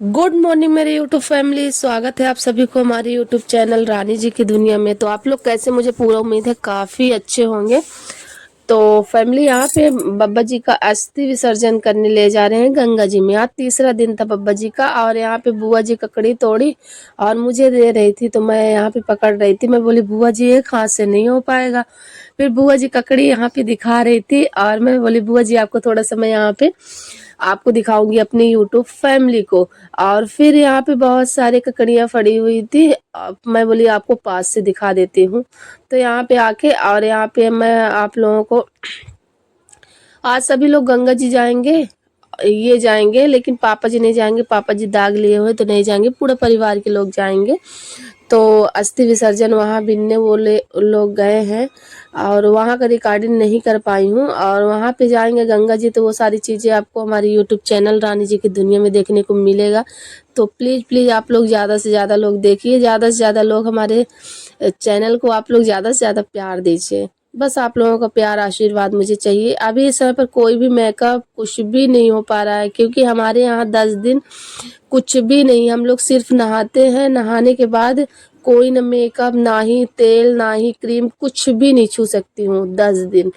Good morning मेरे YouTube family. स्वागत है आप सभी को हमारे यूट्यूब चैनल रानी जी की दुनिया में। तो आप लोग कैसे, मुझे पूरा उम्मीद है काफ़ी अच्छे होंगे। तो फैमिली, यहाँ पे बब्बा जी का अस्थि विसर्जन करने ले जा रहे हैं गंगा जी में। आज तीसरा दिन था बब्बा जी का, और यहाँ पे बुआ जी ककड़ी तोड़ी और मुझे दे रही थी, तो मैं यहाँ पे पकड़ रही थी। मैं बोली बुआ जी एक हाथ से नहीं हो पाएगा। फिर बुआ जी ककड़ी यहाँ पे दिखा रही थी, और मैं बोली बुआ जी आपको थोड़ा सा मैं यहाँ पे आपको दिखाऊंगी अपनी यूट्यूब फैमिली को। और फिर यहाँ पे बहुत सारे ककड़ियाँ पड़ी हुई थी, मैं बोली आपको पास से दिखा देती हूँ। तो यहाँ पे आके, और यहाँ पे मैं आप लोगों को, आज सभी लोग गंगा जी जाएंगे, ये जाएंगे, लेकिन पापा जी नहीं जाएंगे। पापा जी दाग लिए हुए तो नहीं जाएंगे, पूरे परिवार के लोग जाएंगे। तो अस्थि विसर्जन वहाँ बिन्ने वो लोग गए हैं, और वहाँ का रिकॉर्डिंग नहीं कर पाई हूँ। और वहाँ पे जाएंगे गंगा जी, तो वो सारी चीज़ें आपको हमारे यूट्यूब चैनल रानी जी की दुनिया में देखने को मिलेगा। तो प्लीज़ प्लीज़ आप लोग ज़्यादा से ज़्यादा लोग देखिए, ज़्यादा से ज़्यादा लोग हमारे चैनल को आप लोग ज़्यादा से ज़्यादा प्यार दीजिए। बस आप लोगों का प्यार आशीर्वाद मुझे चाहिए। अभी इस समय पर कोई भी मेकअप कुछ भी नहीं हो पा रहा है, क्योंकि हमारे यहाँ 10 दिन कुछ भी नहीं, हम लोग सिर्फ नहाते हैं। नहाने के बाद कोई न मेकअप, ना ही तेल, ना ही क्रीम, कुछ भी नहीं छू सकती हूँ 10 दिन।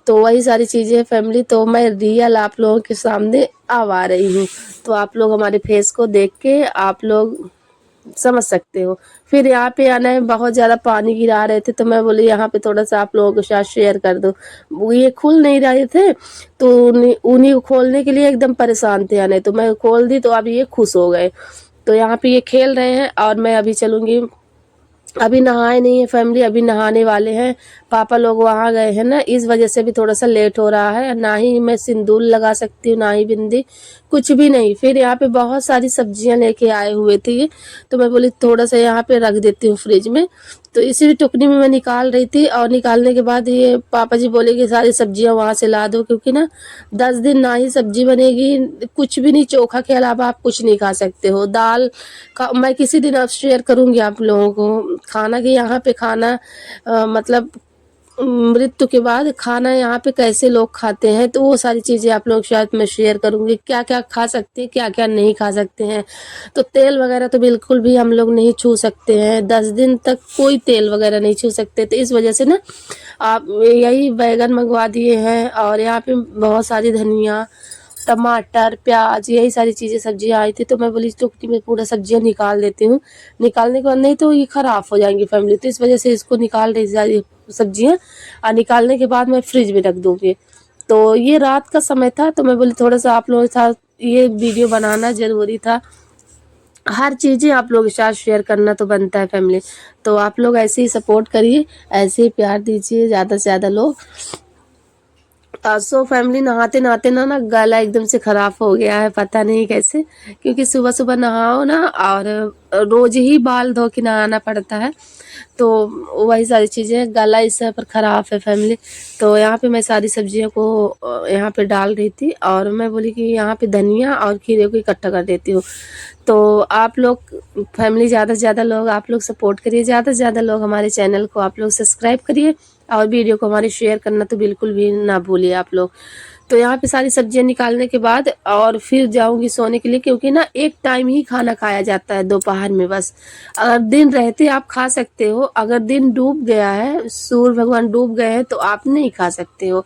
तो वही सारी चीज़ें हैं फैमिली। तो मैं रियल आप लोगों के सामने आ रही हूँ, तो आप लोग हमारे फेस को देख के आप लोग समझ सकते हो। फिर यहाँ पे आना है, बहुत ज़्यादा पानी गिरा रहे थे, तो मैं बोली यहाँ पे थोड़ा सा आप लोगों के साथ शेयर कर दो। वो ये खुल नहीं रहे थे, तो उन्हीं को खोलने के लिए एकदम परेशान थे आने, तो मैं खोल दी, तो अब ये खुश हो गए। तो यहाँ पे ये खेल रहे हैं, और मैं अभी चलूँगी। अभी नहाए नहीं है फैमिली, अभी नहाने वाले हैं। पापा लोग वहाँ गए हैं ना, इस वजह से भी थोड़ा सा लेट हो रहा है। ना ही मैं सिंदूर लगा सकती हूँ, ना ही बिंदी, कुछ भी नहीं। फिर यहाँ पे बहुत सारी सब्जियां लेके आए हुए थे ये, तो मैं बोली थोड़ा सा यहाँ पे रख देती हूँ फ्रिज में। तो इसी भी टुकनी में मैं निकाल रही थी, और निकालने के बाद ये पापा जी बोले कि सारी सब्जियां वहाँ से ला दो, क्योंकि ना 10 दिन ना ही सब्जी बनेगी, कुछ भी नहीं, चोखा के अलावा आप कुछ नहीं खा सकते हो। दाल का मैं किसी दिन अब शेयर करूंगी आप लोगों को खाना, कि यहाँ पे खाना मतलब मृत्यु के बाद खाना यहाँ पे कैसे लोग खाते हैं, तो वो सारी चीज़ें आप लोग शायद मैं शेयर करूंगी, क्या क्या खा सकते हैं, क्या क्या नहीं खा सकते हैं। तो तेल वगैरह तो बिल्कुल भी हम लोग नहीं छू सकते हैं, 10 दिन तक कोई तेल वगैरह नहीं छू सकते। तो इस वजह से ना आप यही बैगन मंगवा दिए हैं, और यहाँ पे बहुत सारी धनिया, टमाटर, प्याज, यही सारी चीज़ें सब्जियां आई थी। तो मैं बोली टुकड़ी में पूरा सब्जियां निकाल देती हूँ। निकालने के बाद नहीं तो ये खराब हो जाएंगी फैमिली, तो इस वजह से इसको निकाल रही सारी सब्जियां, और निकालने के बाद मैं फ्रिज में रख दूँगी। तो ये रात का समय था, तो मैं बोली थोड़ा सा आप लोगों के साथ ये वीडियो बनाना ज़रूरी था। हर चीज़ें आप लोगों के साथ शेयर करना तो बनता है फैमिली। तो आप लोग ऐसे ही सपोर्ट करिए, ऐसे ही प्यार दीजिए ज़्यादा से ज़्यादा लोग। सो फैमिली, नहाते नहाते ना गला एकदम से खराब हो गया है, पता नहीं कैसे, क्योंकि सुबह सुबह नहाओ ना, और रोज ही बाल धो के नहाना पड़ता है। तो वही सारी चीज़ें, गला इस समय पर ख़राब है फैमिली। तो यहाँ पे मैं सारी सब्जियों को यहाँ पे डाल रही थी, और मैं बोली कि यहाँ पे धनिया और खीरे को इकट्ठा कर देती हूँ। तो आप लोग फैमिली, ज़्यादा से ज़्यादा लोग आप लोग सपोर्ट करिए, ज़्यादा से ज़्यादा लोग हमारे चैनल को आप लोग सब्सक्राइब करिए, और वीडियो को हमारे शेयर करना तो बिल्कुल भी ना भूलिए आप लोग। तो यहाँ पे सारी सब्जियां निकालने के बाद और फिर जाऊंगी सोने के लिए, क्योंकि ना एक टाइम ही खाना खाया जाता है दोपहर में बस। अगर दिन रहते आप खा सकते हो, अगर दिन डूब गया है, सूर्य भगवान डूब गए हैं, तो आप नहीं खा सकते हो।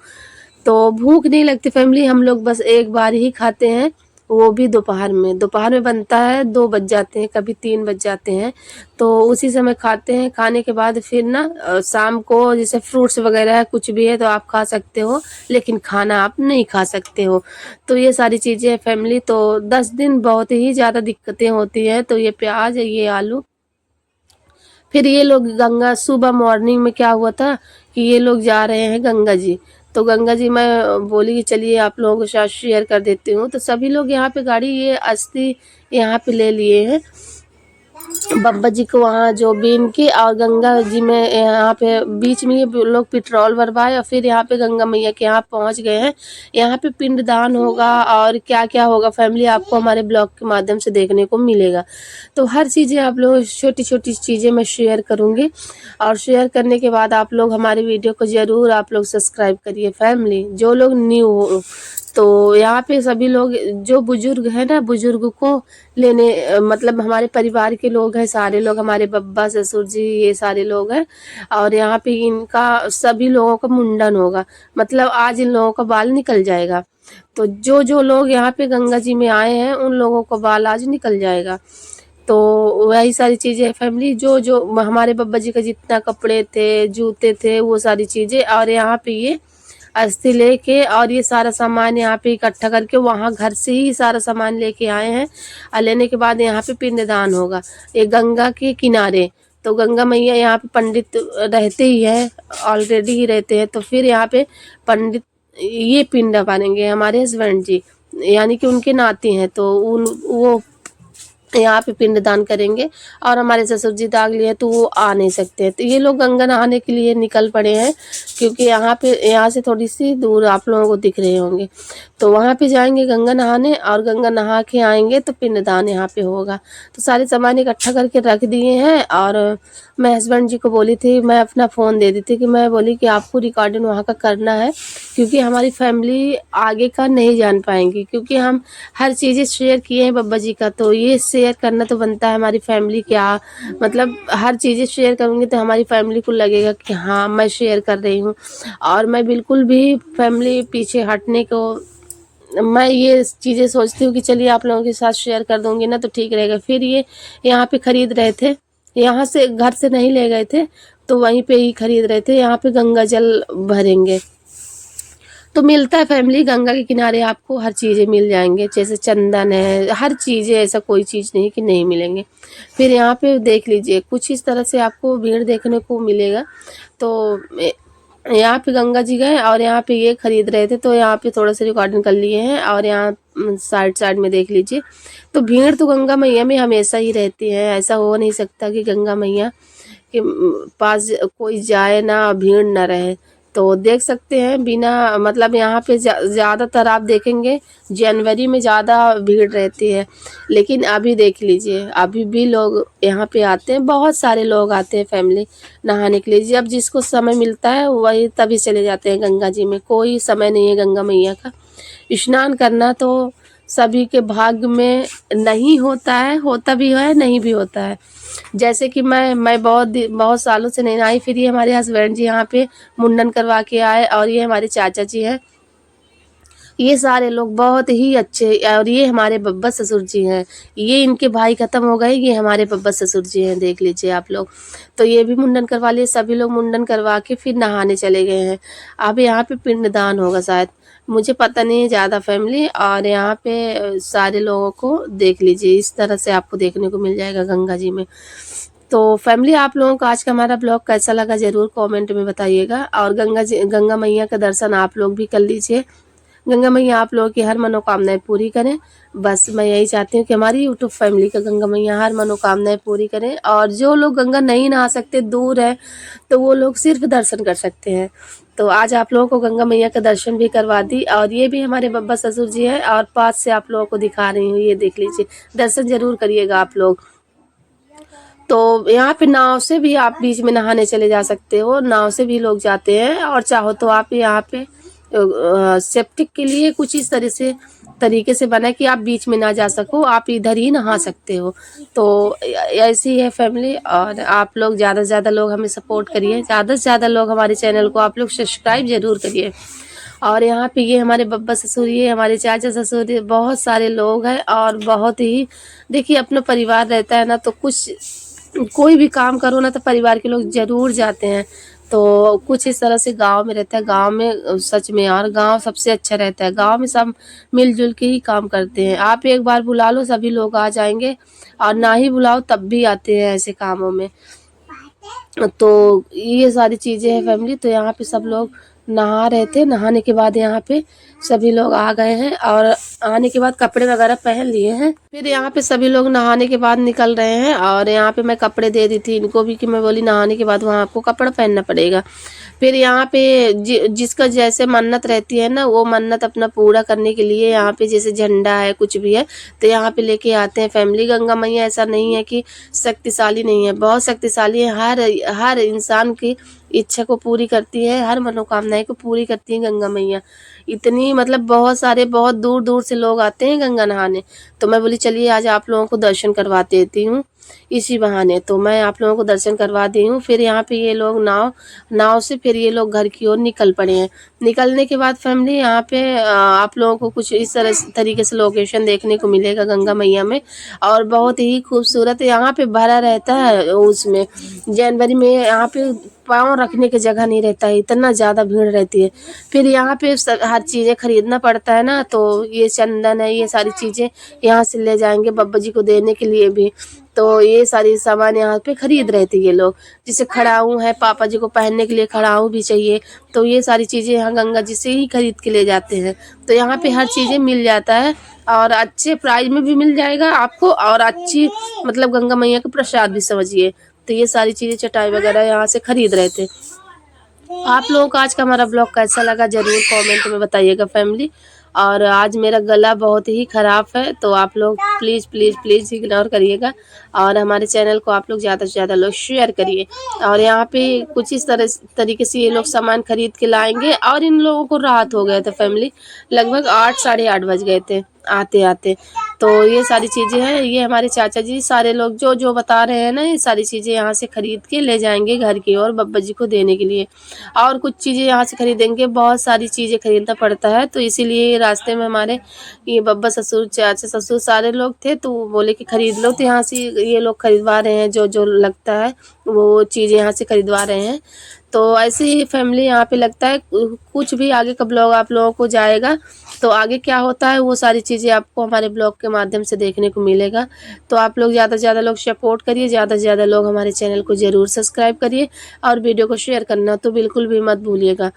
तो भूख नहीं लगती फैमिली, हम लोग बस एक बार ही खाते हैं, वो भी दोपहर में। दोपहर में बनता है, 2 बज जाते हैं, कभी 3 बज जाते हैं, तो उसी समय खाते हैं। खाने के बाद फिर ना शाम को जैसे फ्रूट्स वगैरह है, कुछ भी है तो आप खा सकते हो, लेकिन खाना आप नहीं खा सकते हो। तो ये सारी चीज़ें हैं फैमिली। तो 10 दिन बहुत ही ज़्यादा दिक्कतें होती हैं। तो ये प्याज, ये आलू, फिर ये लोग गंगा, सुबह मॉर्निंग में क्या हुआ था कि ये लोग जा रहे हैं गंगा जी। तो गंगा जी मैं बोली कि चलिए आप लोगों के साथ शेयर कर देती हूँ। तो सभी लोग यहाँ पे गाड़ी, ये अस्थि यहाँ पे ले लिए हैं बब्बा जी को, वहाँ जो बीन के, और गंगा जी में यहाँ पे बीच में ये लोग पेट्रोल भरवाए, और फिर यहाँ पे गंगा मैया के यहाँ पहुँच गए हैं। यहाँ पे पिंडदान होगा, और क्या क्या होगा फैमिली आपको हमारे ब्लॉग के माध्यम से देखने को मिलेगा। तो हर चीज़ें आप लोग, छोटी छोटी चीज़ें मैं शेयर करूँगी, और शेयर करने के बाद आप लोग हमारे वीडियो को ज़रूर आप लोग सब्सक्राइब करिए फैमिली, जो लोग न्यू हो। तो यहाँ पे सभी लोग जो बुजुर्ग है ना, बुजुर्ग को लेने मतलब हमारे परिवार के लोग हैं, सारे लोग हमारे बब्बा ससुर जी ये सारे लोग हैं। और यहाँ पे इनका सभी लोगों का मुंडन होगा, मतलब आज इन लोगों का बाल निकल जाएगा। तो जो जो लोग यहाँ पे गंगा जी में आए हैं उन लोगों का बाल आज निकल जाएगा। तो वही सारी चीजें फैमिली, जो जो हमारे बब्बा जी का जितना कपड़े थे, जूते थे, वो सारी चीजें, और यहाँ पे ये अस्थि लेके और ये सारा सामान यहाँ पे इकट्ठा करके वहाँ घर से ही सारा सामान लेके आए हैं। और लेने के बाद यहाँ पे पिंडदान होगा, ये गंगा के किनारे। तो गंगा मैया यहाँ पे पंडित रहते ही है, ऑलरेडी ही रहते हैं। तो फिर यहाँ पे पंडित ये पिंड बनेंगे हमारे हस्बैंड जी, यानी कि उनके नाते हैं। तो उन वो यहाँ पे पिंडदान करेंगे। और हमारे ससुर जी दाग लिए तो वो आ नहीं सकते, तो ये लोग गंगा नहाने के लिए निकल पड़े हैं। क्योंकि यहाँ से थोड़ी सी दूर आप लोगों को दिख रहे होंगे, तो वहाँ पे जाएंगे गंगा नहाने, और गंगा नहा के आएंगे तो पिंडदान यहाँ पे होगा। तो सारे सामान इकट्ठा करके रख दिए हैं। और मैं हस्बैंड जी को बोली थी, मैं अपना फ़ोन दे दी थी कि मैं बोली कि आपको रिकॉर्डिंग वहाँ का करना है, क्योंकि हमारी फैमिली आगे का नहीं जान पाएंगी। क्योंकि हम हर चीज़ें शेयर किए हैं बब्बा जी का, तो ये शेयर करना तो बनता है। हमारी फैमिली क्या, मतलब हर चीज़ें शेयर करूँगी तो हमारी फैमिली को लगेगा कि हाँ मैं शेयर कर रही हूँ। और मैं बिल्कुल भी फैमिली पीछे हटने को, मैं ये चीज़ें सोचती हूँ कि चलिए आप लोगों के साथ शेयर कर दूंगी ना तो ठीक रहेगा। फिर ये यहाँ पे खरीद रहे थे, यहाँ से घर से नहीं ले गए थे, तो वहीं पे ही खरीद रहे थे। यहाँ पे गंगा जल भरेंगे तो मिलता है फैमिली, गंगा के किनारे आपको हर चीज़ें मिल जाएंगे, जैसे चंदन है, हर चीज़ें, ऐसा कोई चीज़ नहीं कि नहीं मिलेंगे। फिर यहाँ पे देख लीजिए कुछ इस तरह से आपको भीड़ देखने को मिलेगा। तो यहाँ पे गंगा जी गए और यहाँ पे ये खरीद रहे थे, तो यहाँ पे थोड़ा सा रिकॉर्डिंग कर लिए हैं। और यहाँ साइड साइड में देख लीजिए, तो भीड़ तो गंगा मैया में हमेशा ही रहती है। ऐसा हो नहीं सकता कि गंगा मैया के पास कोई जाए ना, भीड़ ना रहे। तो देख सकते हैं बिना मतलब यहाँ पे ज़्यादातर आप देखेंगे जनवरी में ज़्यादा भीड़ रहती है। लेकिन अभी देख लीजिए, अभी भी लोग यहाँ पे आते हैं, बहुत सारे लोग आते हैं फैमिली नहाने के लिए। जब जिसको समय मिलता है वही तभी चले जाते हैं गंगा जी में। कोई समय नहीं है गंगा मैया का स्नान करना, तो सभी के भाग्य में नहीं होता है, होता भी है नहीं भी होता है। जैसे कि मैं बहुत सालों से नहीं नहाई, फिर ये हमारे हस्बैंड जी यहाँ पे मुंडन करवा के आए, और ये हमारे चाचा जी हैं, ये सारे लोग बहुत ही अच्छे। और ये हमारे बब्बा ससुर जी हैं, ये इनके भाई खत्म हो गए, ये हमारे बब्बा ससुर जी हैं, देख लीजिए आप लोग। तो ये भी मुंडन करवा लिए, सभी लोग मुंडन करवा के फिर नहाने चले गए हैं। अब यहाँ पे पिंडदान होगा शायद, मुझे पता नहीं है ज़्यादा फैमिली। और यहाँ पे सारे लोगों को देख लीजिए, इस तरह से आपको देखने को मिल जाएगा गंगा जी में। तो फैमिली आप लोगों को आज का हमारा ब्लॉग कैसा लगा ज़रूर कमेंट में बताइएगा। और गंगा मैया का दर्शन आप लोग भी कर लीजिए। गंगा मैया आप लोगों की हर मनोकामनाएं पूरी करें। बस मैं यही चाहती हूँ कि हमारी यूट्यूब फैमिली का गंगा मैया हर मनोकामनाएं पूरी करें। और जो लोग गंगा नहीं नहा सकते, दूर है, तो वो लोग सिर्फ दर्शन कर सकते हैं। तो आज आप लोगों को गंगा मैया का दर्शन भी करवा दी। और ये भी हमारे बब्बा ससुर जी है, और पास से आप लोगों को दिखा रही हूँ, ये देख लीजिए, दर्शन जरूर करिएगा आप लोग। तो यहाँ पे नाव से भी आप बीच में नहाने चले जा सकते हो, नाव से भी लोग जाते हैं। और चाहो तो आप यहाँ पे सेप्टिक के लिए कुछ इस तरह से तरीके से बना है कि आप बीच में ना जा सको, आप इधर ही नहा सकते हो। तो ऐसी है फैमिली। और आप लोग ज़्यादा से ज़्यादा लोग हमें सपोर्ट करिए, ज़्यादा से ज़्यादा लोग हमारे चैनल को आप लोग सब्सक्राइब जरूर करिए। और यहाँ पे ये हमारे बब्बा ससुर, ये हमारे चाचा ससुर, बहुत सारे लोग हैं। और बहुत ही देखिए, अपना परिवार रहता है ना, तो कुछ कोई भी काम करो ना तो परिवार के लोग जरूर जाते हैं। तो कुछ इस तरह से गांव में रहता है। गांव में सच में यार, गांव सबसे अच्छा रहता है। गांव में सब मिलजुल के ही काम करते हैं। आप एक बार बुला लो सभी लोग आ जाएंगे, और ना ही बुलाओ तब भी आते हैं ऐसे कामों में। तो ये सारी चीज़ें हैं फैमिली। तो यहाँ पे सब लोग नहा रहे थे, नहाने के बाद यहाँ पे सभी लोग आ गए हैं, और आने के बाद कपड़े वगैरह पहन लिए हैं। फिर यहाँ पे सभी लोग नहाने के बाद निकल रहे हैं। और यहाँ पे मैं कपड़े दे दी थी इनको भी, कि मैं बोली नहाने के बाद वहाँ आपको कपड़ा पहनना पड़ेगा। फिर यहाँ पे जिसका जैसे मन्नत रहती है ना, वो मन्नत अपना पूरा करने के लिए यहाँ पे जैसे झंडा है, कुछ भी है, तो यहाँ पे लेके आते हैं फैमिली। गंगा मैया ऐसा नहीं है कि शक्तिशाली नहीं है, बहुत शक्तिशाली है। हर इंसान की इच्छा को पूरी करती है, हर मनोकामनाएं को पूरी करती है गंगा मैया। इतनी मतलब बहुत सारे बहुत दूर दूर से लोग आते हैं गंगा नहाने। तो मैं बोली चलिए आज आप लोगों को दर्शन करवा देती हूँ इसी बहाने। तो मैं आप लोगों को दर्शन करवा दी हूँ। फिर यहाँ पे ये लोग नाव से फिर ये लोग घर की ओर निकल पड़े हैं। निकलने के बाद फैमिली यहाँ पे आप लोगों को कुछ इस तरीके से लोकेशन देखने को मिलेगा गंगा मैया में। और बहुत ही खूबसूरत यहाँ पे भरा रहता है। उसमें जनवरी में यहाँ पे पाँव रखने की जगह नहीं रहता है, इतना ज़्यादा भीड़ रहती है। फिर यहाँ पे हर चीज़ें खरीदना पड़ता है ना, तो ये चंदन है, ये सारी चीज़ें यहाँ से ले जाएंगे बब्बा जी को देने के लिए भी। तो ये सारी सामान यहाँ पे खरीद रहे थे ये लोग। जैसे खड़ाऊँ है, पापा जी को पहनने के लिए खड़ाऊँ भी चाहिए, तो ये सारी चीज़ें यहाँ गंगा जी से ही खरीद के ले जाते हैं। तो यहाँ पे हर चीज़ें मिल जाता है और अच्छे प्राइस में भी मिल जाएगा आपको, और अच्छी मतलब गंगा मैया का प्रसाद भी समझिए। तो ये सारी चीज़ें चटाई वगैरह यहाँ से खरीद रहे थे। आप लोगों को आज का हमारा ब्लॉग कैसा लगा ज़रूर कमेंट में बताइएगा फैमिली। और आज मेरा गला बहुत ही ख़राब है, तो आप लोग प्लीज़ प्लीज़ प्लीज़ इग्नोर करिएगा। और हमारे चैनल को आप लोग ज़्यादा से ज़्यादा लोग शेयर करिए। और यहाँ पे कुछ इस तरीके से ये लोग सामान खरीद के लाएंगे। और इन लोगों को रात हो गया था फैमिली, लगभग 8 साढ़े 8 बज गए थे आते आते। तो ये सारी चीज़ें हैं, ये हमारे चाचा जी सारे लोग जो जो बता रहे हैं ना, ये सारी चीज़ें यहाँ से खरीद के ले जाएंगे घर की ओर बब्बा जी को देने के लिए। और कुछ चीज़ें यहाँ से खरीदेंगे, बहुत सारी चीज़ें खरीदना पड़ता है। तो इसीलिए रास्ते में हमारे ये बब्बा ससुर चाचा ससुर सारे लोग थे, तो वो बोले कि खरीद लो। तो यहाँ से ये लोग खरीदवा रहे हैं, जो जो लगता है वो चीज़ें यहाँ से खरीदवा रहे हैं। तो ऐसे ही फैमिली यहाँ पे लगता है कुछ भी आगे का ब्लॉग आप लोगों को जाएगा, तो आगे क्या होता है वो सारी चीज़ें आपको हमारे ब्लॉग के माध्यम से देखने को मिलेगा। तो आप लोग ज़्यादा से ज़्यादा लोग सपोर्ट करिए, ज़्यादा से ज़्यादा लोग हमारे चैनल को ज़रूर सब्सक्राइब करिए और वीडियो को शेयर करना तो बिल्कुल भी मत भूलिएगा।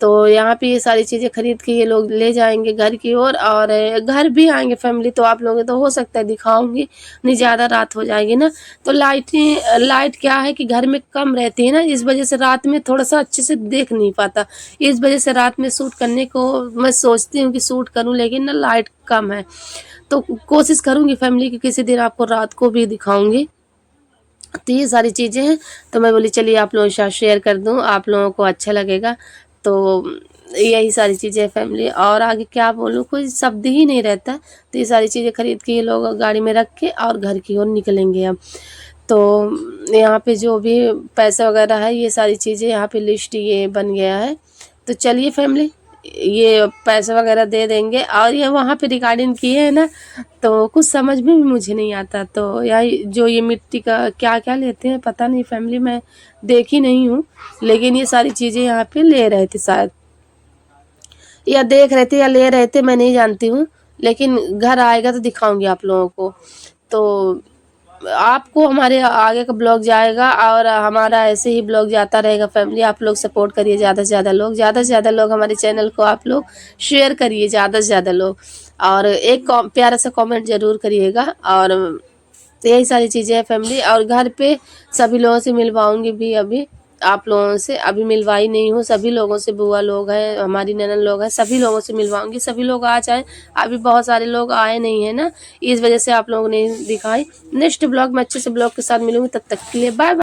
तो यहाँ पे ये सारी चीज़ें खरीद के ये लोग ले जाएंगे घर की ओर, और घर भी आएंगे फैमिली। तो आप लोगों तो हो सकता है दिखाऊंगी नहीं, ज़्यादा रात हो जाएगी ना। तो लाइट क्या है कि घर में कम रहती है ना, इस वजह से रात में थोड़ा सा अच्छे से देख नहीं पाता। इस वजह से रात में शूट करने को मैं सोचती हूँ कि शूट करूँ, लेकिन ना लाइट कम है। तो कोशिश करूँगी फैमिली की किसी दिन आपको रात को भी दिखाऊंगी। तो ये सारी चीज़ें हैं, तो मैं बोली चलिए आप लोगों के साथ शेयर कर दूँ, आप लोगों को अच्छा लगेगा। तो यही सारी चीज़ें फैमिली, और आगे क्या बोलूँ, कोई शब्द ही नहीं रहता। तो ये सारी चीज़ें खरीद के ये लोग गाड़ी में रख के और घर की ओर निकलेंगे हम। तो यहाँ पे जो भी पैसा वगैरह है, ये सारी चीज़ें यहाँ पे लिस्ट ये बन गया है। तो चलिए फैमिली, ये पैसा वगैरह दे देंगे। और ये वहाँ पे रिकॉर्डिंग किए है ना, तो कुछ समझ में भी मुझे नहीं आता। तो यही जो ये मिट्टी का क्या क्या लेते हैं पता नहीं फैमिली, मैं देखी नहीं हूँ। लेकिन ये सारी चीज़ें यहाँ पे ले रहे थे शायद, या देख रहे थे या ले रहे थे, मैं नहीं जानती हूँ। लेकिन घर आएगा तो दिखाऊंगी आप लोगों को। तो आपको हमारे आगे का ब्लॉग जाएगा और हमारा ऐसे ही ब्लॉग जाता रहेगा फैमिली। आप लोग सपोर्ट करिए, ज़्यादा से ज़्यादा लोग हमारे चैनल को आप लोग शेयर करिए, ज़्यादा से ज़्यादा लोग। और एक प्यारा सा कमेंट ज़रूर करिएगा। और यही सारी चीज़ें हैं फैमिली। और घर पे सभी लोगों से मिलवाऊंगी भी, अभी आप लोगों से अभी मिलवाई नहीं हूँ। सभी लोगों से, बुआ लोग हैं, हमारी ननन लोग हैं, सभी लोगों से मिलवाऊंगी। सभी लोग आ जाएं, अभी बहुत सारे लोग आए नहीं है ना, इस वजह से आप लोगों ने दिखाई। नेक्स्ट ब्लॉग में अच्छे से ब्लॉग के साथ मिलूंगी, तब तक के लिए बाय बाय।